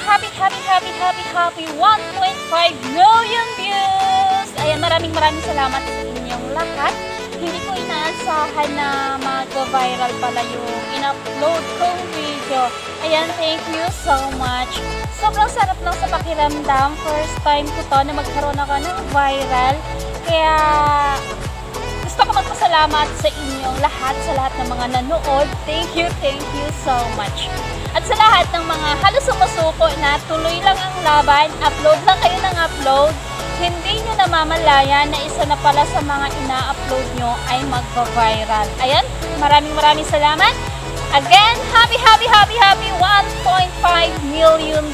happy 1.5 million views! Ayan, maraming salamat sa inyong lahat. Hindi ko inaasahan na mag-viral pala yung in-upload kong video. Ayan, thank you so much. Sobrang sarap lang sa pakiramdam. First time ko to na magkaroon ako ng viral. Kaya gusto ko magpasalamat sa inyong lahat, sa lahat ng mga nanood. Thank you so much. At sa lahat ng mga halos sumusuko na tuloy lang ang laban, upload lang kayo ng upload, hindi nyo namamalayan na isa na pala sa mga ina-upload nyo ay magpa-viral. Ayan, maraming salamat. Again, happy 1.5 million